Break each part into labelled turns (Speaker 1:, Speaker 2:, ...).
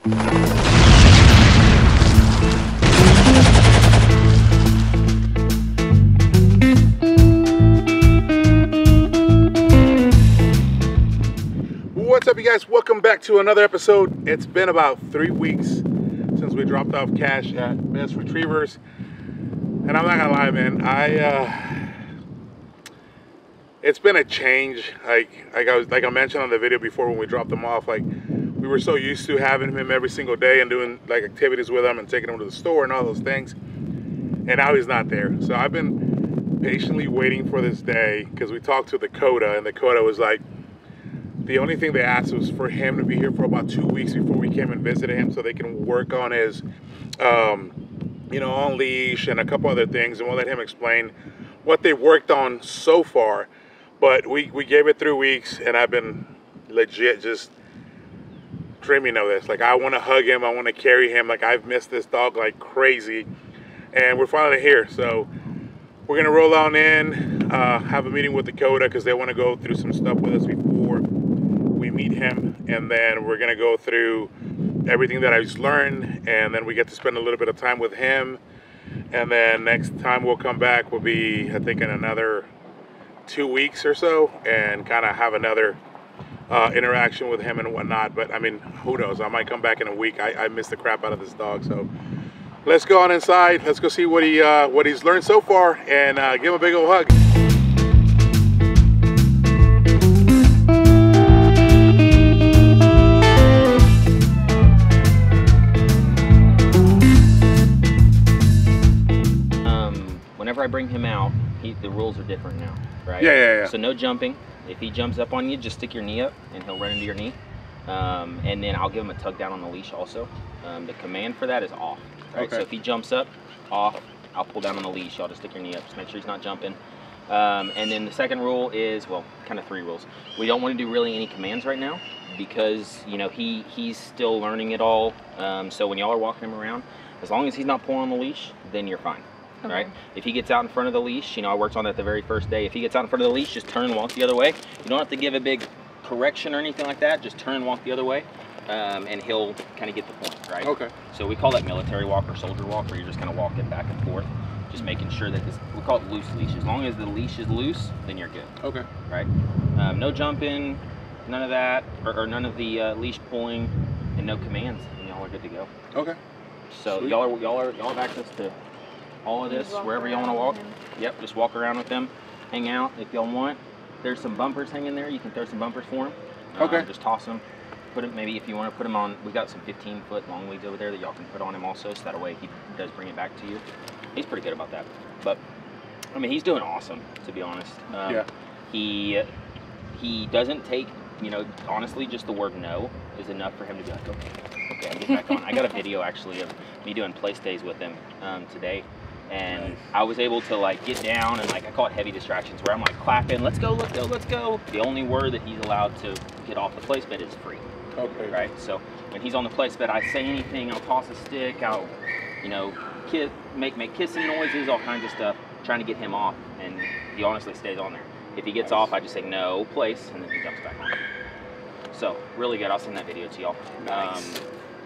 Speaker 1: What's up, you guys? Welcome back to another episode. It's been about 3 weeks since we dropped off Cash at Best Retrievers, and I'm not gonna lie, man, it's been a change. Like I mentioned on the video before when we dropped him off, like we were so used to having him every single day and doing like activities with him and taking him to the store and all those things, and now he's not there. So I've been patiently waiting for this day because we talked to Dakota, and Dakota was like, the only thing they asked was for him to be here for about 2 weeks before we came and visited him so they can work on his, you know, on leash and a couple other things, and we'll let him explain what they worked on so far. But we gave it 3 weeks, and I've been legit just dreaming of this. Like, I want to hug him, I want to carry him. Like, I've missed this dog like crazy, and we're finally here. So we're gonna roll on in, have a meeting with Dakota because they want to go through some stuff with us before we meet him, and then we're gonna go through everything that I've learned, and then we get to spend a little bit of time with him, and then next time we'll come back will be, I think, in another 2 weeks or so, and kind of have another interaction with him and whatnot. But I mean, who knows, I might come back in a week. I miss the crap out of this dog. So let's go on inside, let's go see what he's learned so far, and give him a big old hug.
Speaker 2: Whenever I bring him out, the rules are different now, right?
Speaker 1: Yeah.
Speaker 2: So no jumping. If he jumps up on you, just stick your knee up and he'll run into your knee. And then I'll give him a tug down on the leash also. The command for that is off, right?
Speaker 1: Okay.
Speaker 2: So if he jumps up, off, I'll pull down on the leash. I'll just stick your knee up. Just make sure he's not jumping. And then the second rule is, well, kind of 3 rules. We don't want to do really any commands right now because, you know, he's still learning it all. So when y'all are walking him around, as long as he's not pulling on the leash, then you're fine. Okay. Right? If he gets out in front of the leash, you know, I worked on that the very first day. If he gets out in front of the leash, just turn and walk the other way. You don't have to give a big correction or anything like that. Just turn and walk the other way, and he'll kind of get the point, right? Okay. So we call that military walk or soldier walk, where you're just kind of walking back and forth, just making sure that we call it loose leash. As long as the leash is loose, then you're good. Okay. Right? No jumping, none of that, or none of the leash pulling, and no commands, and y'all are good to go. Okay. So y'all have access to all of this wherever y'all want to walk. Yep, just walk around with them, hang out if y'all want. There's some bumpers hanging there. You can throw some bumpers for him. Okay. Just toss them. Put him, maybe if you want to put him on, we got some 15-foot long leads over there that y'all can put on him also, so that way he does bring it back to you. He's pretty good about that. But I mean, he's doing awesome, to be honest. Yeah. He doesn't take, you know, honestly, just the word no is enough for him to be like, okay, I'm getting back on. I got a video actually of me doing play stays with him today. And nice. I was able to like get down and like, I call it heavy distractions, where I'm like clapping, let's go, let's go, let's go. The only word that he's allowed to get off the place bed is free. Okay. Right? So when he's on the place bed, I say anything, I'll toss a stick, I'll, you know, make kissing noises, all kinds of stuff, trying to get him off, and he honestly stays on there. If he gets off, I just say no place, and then he jumps back on. So really good. I'll send that video to y'all. Nice.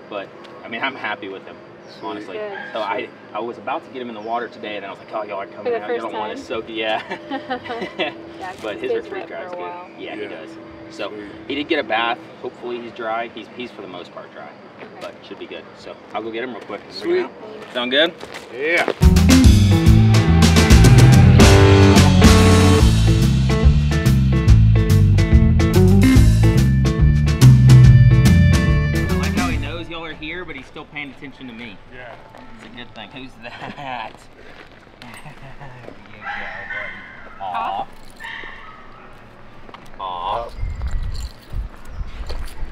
Speaker 2: But I mean, I'm happy with him. Honestly, so I was about to get him in the water today, and then I was like, oh, y'all are coming out. You don't want to soak it, yeah. But his retreat drive's good. Yeah, he does. So he did get a bath. Hopefully he's dry. He's for the most part dry, but should be good. So I'll go get him real quick. Sweet. Sound good? Yeah. Here, but he's still paying attention to me. Yeah. It's a good thing. Who's that? There you go, buddy. Aw. Aw.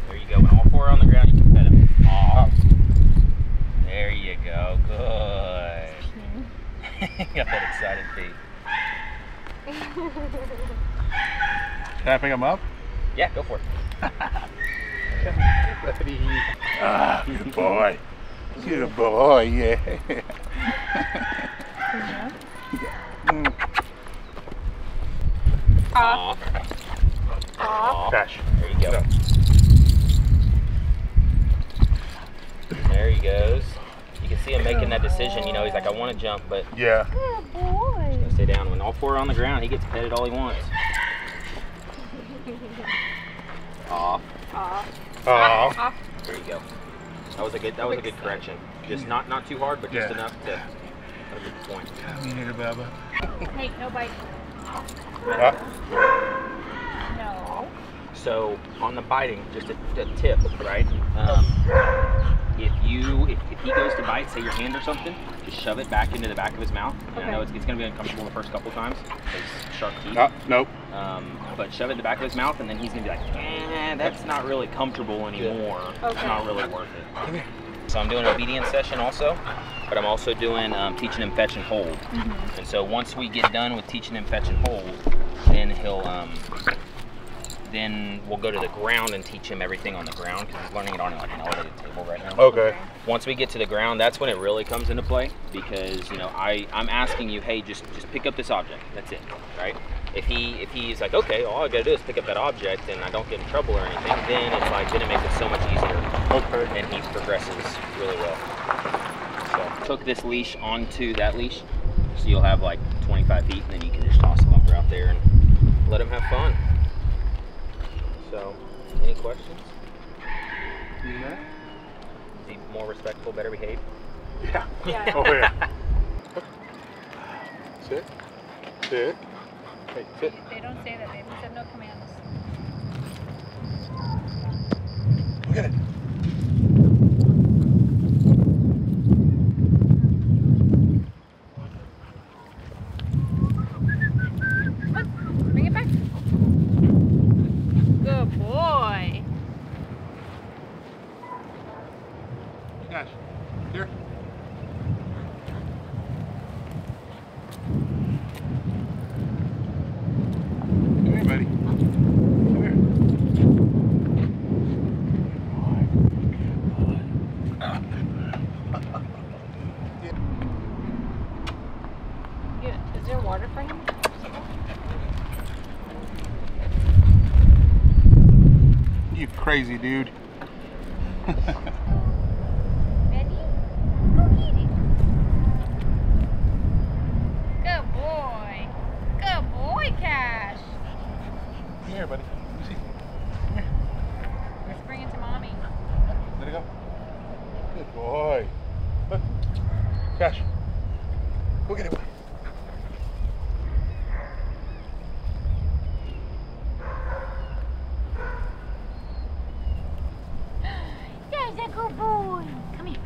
Speaker 2: There you go. When all 4 are on the ground, you can pet him. Aw. There you go. Good. Got that excited feet.
Speaker 1: Can I pick him up?
Speaker 2: Yeah, go for it.
Speaker 1: Buddy. Ah, good boy. Good boy, yeah.
Speaker 2: Aww. Crash. There you go. see him making that decision. You know, he's like, I want to jump, but
Speaker 1: yeah.
Speaker 3: Good boy.
Speaker 2: he's gonna stay down. When all four are on the ground, he gets petted all he wants. Off.
Speaker 1: Oh.
Speaker 2: There you go. That was a good correction. Just not too hard, but just enough to have a good point.
Speaker 1: Come here, Baba.
Speaker 3: Hey, no bite. No.
Speaker 2: So on the biting, just a tip, right? If he goes to bite, say your hand or something, just shove it back into the back of his mouth. And I know it's gonna be uncomfortable the first couple times because sharp teeth.
Speaker 1: Nope.
Speaker 2: But shove it in the back of his mouth, and then he's gonna be like, that's not really comfortable anymore.
Speaker 3: Okay.
Speaker 2: It's not really worth it.
Speaker 1: Come here.
Speaker 2: So I'm doing an obedience session also, but I'm also doing teaching him fetch and hold. And so once we get done with teaching him fetch and hold, then then we'll go to the ground and teach him everything on the ground because he's learning it on like an elevated table right now.
Speaker 1: Okay.
Speaker 2: Once we get to the ground, that's when it really comes into play because, you know, I'm asking you, hey, just pick up this object. That's it, right? If he's like, okay, all I gotta do is pick up that object and I don't get in trouble or anything, then it makes it so much easier.
Speaker 1: Okay.
Speaker 2: And he progresses really well. So took this leash onto that leash, so you'll have like 25 feet, and then you can just toss the bumper out there and let him have fun. So, any questions?
Speaker 1: Yeah.
Speaker 2: Is he more respectful, better behaved?
Speaker 1: Yeah.
Speaker 3: Yeah.
Speaker 1: Oh yeah. Sit. Sit. Hey, sit.
Speaker 3: They don't say that. They said no commands.
Speaker 1: Look at it.
Speaker 3: Bring it back. Good boy.
Speaker 1: Gosh. Here. Come here, buddy. Come here.
Speaker 3: Is there water for him?
Speaker 1: You crazy dude.
Speaker 3: Ready? Go eat it. Good boy. Good boy, Cash.
Speaker 1: Come here, buddy. Let me see. Come here.
Speaker 3: Let's bring it to mommy.
Speaker 1: Let it go. Good boy. Look. Cash. Go get it, buddy.
Speaker 3: That's a good boy. Come here.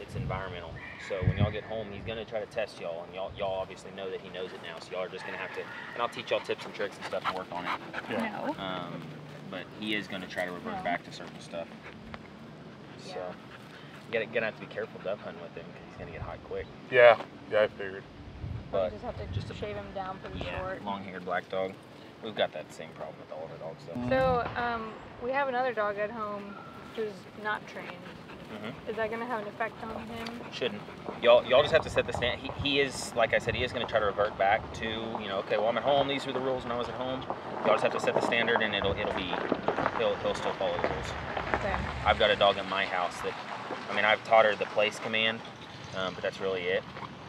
Speaker 2: It's environmental. So when y'all get home, he's gonna try to test y'all, and y'all obviously know that he knows it now. So y'all are just gonna have to, and I'll teach y'all tips and tricks and stuff and work on it.
Speaker 1: Yeah.
Speaker 3: No.
Speaker 2: But he is gonna try to revert back to certain stuff.
Speaker 3: Yeah.
Speaker 2: So you're gonna have to be careful dove hunting with him because he's gonna get hot quick.
Speaker 1: Yeah. Yeah, I figured.
Speaker 2: But
Speaker 3: You just have to
Speaker 2: just
Speaker 3: shave him down pretty short.
Speaker 2: long-haired black dog. We've got that same problem with all of our dogs, though.
Speaker 3: So, we have another dog at home who's not trained. Is that going to have an effect on him?
Speaker 2: Shouldn't. Y'all just have to set the stand. He is, like I said, he is going to try to revert back to, you know, okay, well, I'm at home. These were the rules when I was at home. Y'all just have to set the standard, and he'll still follow the rules.
Speaker 3: Okay.
Speaker 2: I've got a dog in my house that, I mean, I've taught her the place command, but that's really it,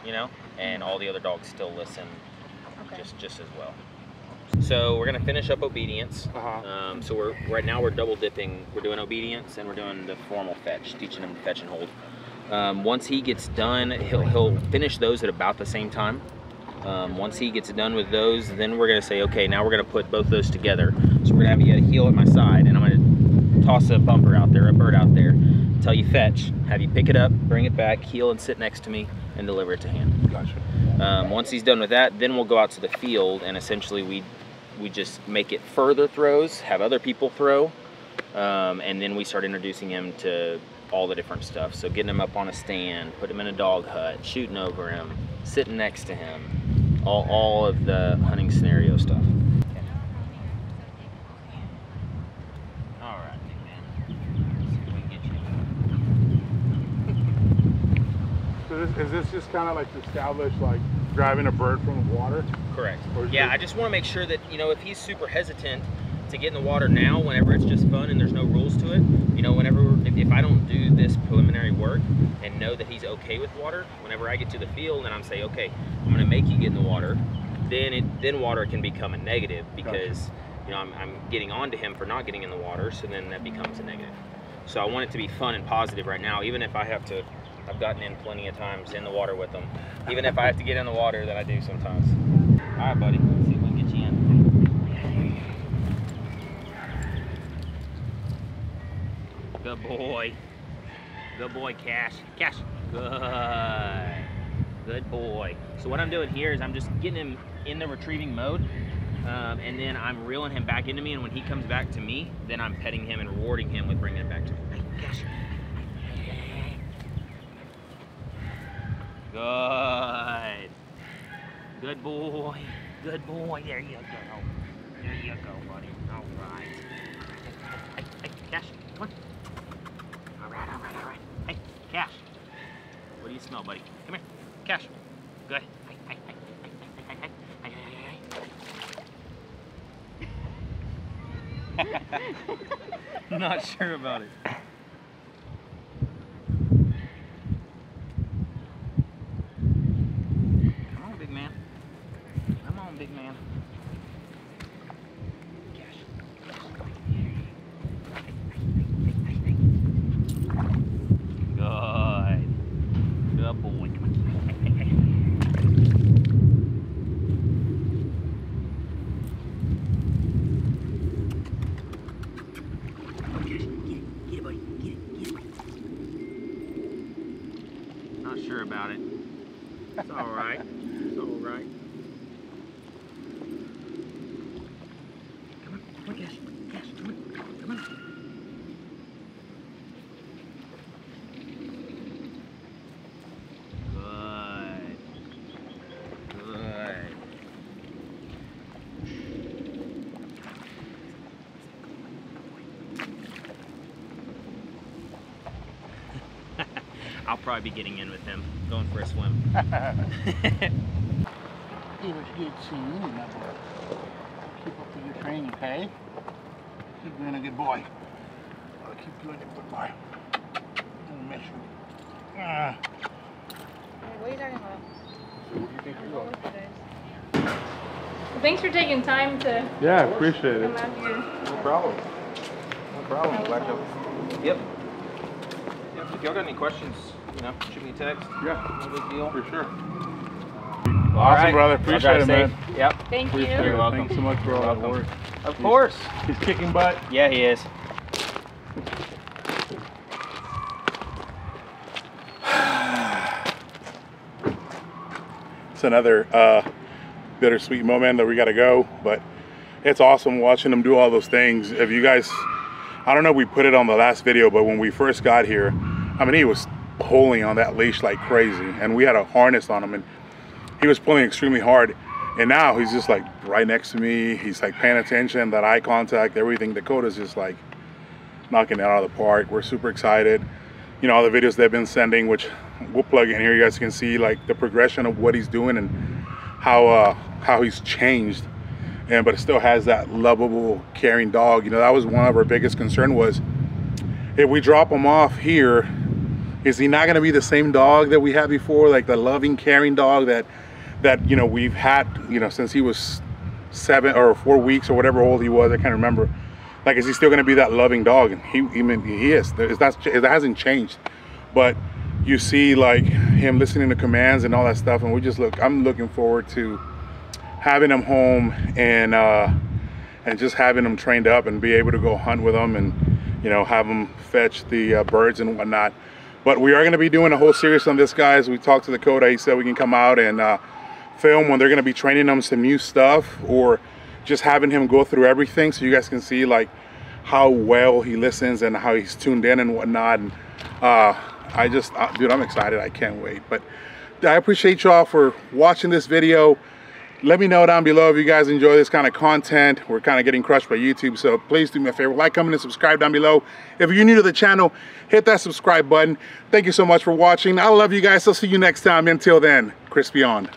Speaker 2: you know. And all the other dogs still listen,
Speaker 3: Okay.
Speaker 2: just as well. So we're gonna finish up obedience.
Speaker 1: Uh-huh.
Speaker 2: So right now we're double dipping. We're doing obedience and we're doing the formal fetch, teaching him to fetch and hold. Once he gets done, he'll finish those at about the same time. Once he gets done with those, then we're gonna say, okay, now we're gonna put both those together. So we're gonna have you get a heel at my side, and I'm gonna toss a bumper out there, a bird out there, until you fetch, have you pick it up, bring it back, heel and sit next to me, and deliver it to hand.
Speaker 1: Gotcha.
Speaker 2: Once he's done with that, then we'll go out to the field, and essentially we just make it further throws, have other people throw, and then we start introducing him to all the different stuff. So getting him up on a stand, put him in a dog hut, shooting over him, sitting next to him, all of the hunting scenario stuff. All right, big man. Let's see if we can get you.
Speaker 1: So is this just kind of like to establish like driving a bird from the water?
Speaker 2: Correct. Yeah, I just want to make sure that, you know, if he's super hesitant to get in the water now, whenever it's just fun and there's no rules to it, you know, if I don't do this preliminary work and know that he's okay with water, whenever I get to the field and I'm saying, okay, I'm gonna make you get in the water, then water can become a negative because, you know, I'm getting on to him for not getting in the water, so then that becomes a negative. So I want it to be fun and positive right now, even if I have to. I've gotten in plenty of times in the water with them. Even if I have to get in the water, that I do sometimes. All right, buddy, let's see if we can get you in. Good boy. Good boy, Cash. Cash. Good. Good boy. So what I'm doing here is I'm just getting him in the retrieving mode, and then I'm reeling him back into me, and when he comes back to me, then I'm petting him and rewarding him with bringing him back to me. Hey, Cash. Good. Good boy. Good boy. There you go. There you go, buddy. All right. Hey, Cash, come on. All right. Hey, Cash. What do you smell, buddy? Come here. Cash. Good. Hey. Not sure about it. Big man. Good. Good boy. Come on. Get it, buddy. Get it. Not sure about it. It's all right. It's all right. Cash, come on. Good. I'll probably be getting in with him, going for a swim.
Speaker 4: It was good seeing you, my boy. Keep up with your training, okay? Keep being a good boy. I'll keep doing it, good boy. I'll miss you.
Speaker 3: Hey, what are you talking about?
Speaker 1: What do you think you're doing?
Speaker 3: Well, thanks for taking time to
Speaker 1: Yeah, appreciate
Speaker 3: come
Speaker 1: it.
Speaker 3: out here.
Speaker 1: No problem. No problem. Glad to.
Speaker 2: Yep. If y'all got any questions, you know, shoot me a text.
Speaker 1: Yeah,
Speaker 2: No big deal.
Speaker 1: for sure.
Speaker 2: All
Speaker 1: Awesome,
Speaker 2: right.
Speaker 1: brother.
Speaker 2: Y'all
Speaker 1: Appreciate
Speaker 2: drive
Speaker 1: it, man.
Speaker 2: safe. Yep.
Speaker 3: Thank
Speaker 1: Appreciate
Speaker 3: you.
Speaker 1: it.
Speaker 2: welcome.
Speaker 1: Thanks so much for all that
Speaker 2: You're
Speaker 1: work.
Speaker 2: Of course.
Speaker 1: He's kicking butt.
Speaker 2: Yeah, he is.
Speaker 1: It's another bittersweet moment that we got to go, but it's awesome watching them do all those things. If you guys, I don't know if we put it on the last video, but when we first got here, I mean, he was pulling on that leash like crazy, and we had a harness on him, and he was pulling extremely hard. And now he's just like right next to me. He's like paying attention, that eye contact, everything. Dakota's just like knocking it out of the park. We're super excited. You know, all the videos they've been sending, which we'll plug in here. You guys can see like the progression of what he's doing and how he's changed. And but it still has that lovable, caring dog. You know, that was one of our biggest concern was if we drop him off here, is he not going to be the same dog that we had before, like the loving, caring dog that you know we've had, you know, since he was 7 or 4 weeks or whatever old he was, I can't remember. Like, is he still going to be that loving dog? And he is. That hasn't changed. But you see, like, him listening to commands and all that stuff, and I'm looking forward to having him home and just having him trained up and be able to go hunt with him and, you know, have him fetch the birds and whatnot. But we are going to be doing a whole series on this, guys. We talked to Dakota. He said we can come out and film when they're going to be training him some new stuff, or just having him go through everything so you guys can see like how well he listens and how he's tuned in and whatnot. And dude, I'm excited. I can't wait. But I appreciate y'all for watching this video. Let me know down below if you guys enjoy this kind of content. We're kind of getting crushed by YouTube, so please do me a favor, like, comment, and subscribe down below. If you're new to the channel, hit that subscribe button. Thank you so much for watching. I love you guys. I'll see you next time. Until then, Crispy on.